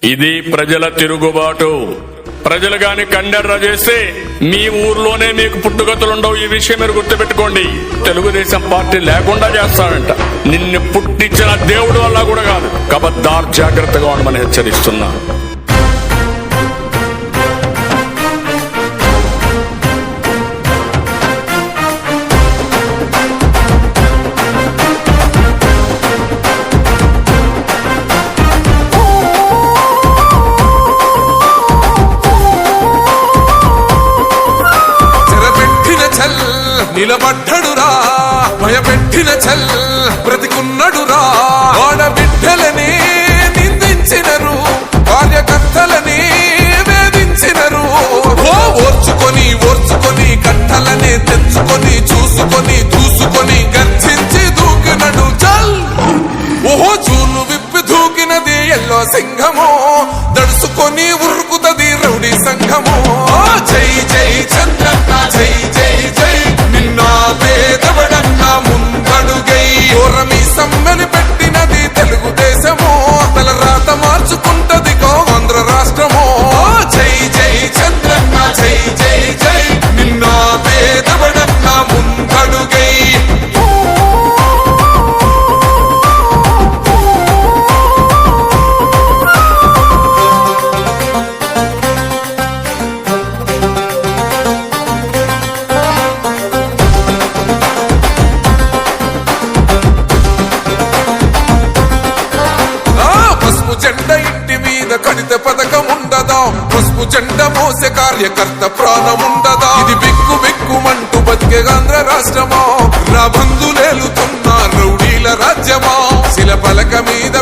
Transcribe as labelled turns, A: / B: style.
A: ఇది ప్రజల తిరుగుబాటు. ప్రజలు గాని కండెర్ర చేస్తే మీ ఊర్లోనే మీకు పుట్టుగతులుండవు. ఈ విషయం మీరు గుర్తుపెట్టుకోండి. తెలుగుదేశం పార్టీ లేకుండా చేస్తాడంట. నిన్ను పుట్టించిన దేవుడు వల్ల కూడా కాదు. కబద్దార్, జాగ్రత్తగా ఉండమని హెచ్చరిస్తున్నా.
B: నిలబడ్డడురా భయపెట్టిన చల్ బ్రతికున్నడురా. ఆడబిడ్డలని నిందించినరు, కార్యకర్తలని వేధించినరు. ఓర్చుకొని ఓర్చుకొని కట్టలని తెచ్చుకొని చూసుకొని దూసుకొని గర్జించి దూకినడు చల్. ఓహో చూలు విప్పి దూకినది ఎల్లో సింహము, దడుసుకొని ఉరుకుతది రౌడీ సంఘము. జై జై చంద్రన్న జై జై జై, నిన్న పేదవడన్న ముందడుగై. ఓరమి సమ్మెని పెట్టినది తెలుగుదేశము, తల రాత మార్చుకుంటది ఆంధ్ర రాష్ట్రము. జై జై చంద్రన్న జై జై జై, నిన్న పేదవడన్న ముందడుగై. జెండ ఇంటి మీద కడిత పథకం ఉండదా? పసుపు జెండ మోసే కార్యకర్త ప్రాణముండదా? ఇది బిక్కు బిక్కుమంటూ బతికే ఆంధ్ర రాష్ట్రమా? నా బంధులేలుతున్న రౌడీల రాజ్యమా? శిల పలక మీద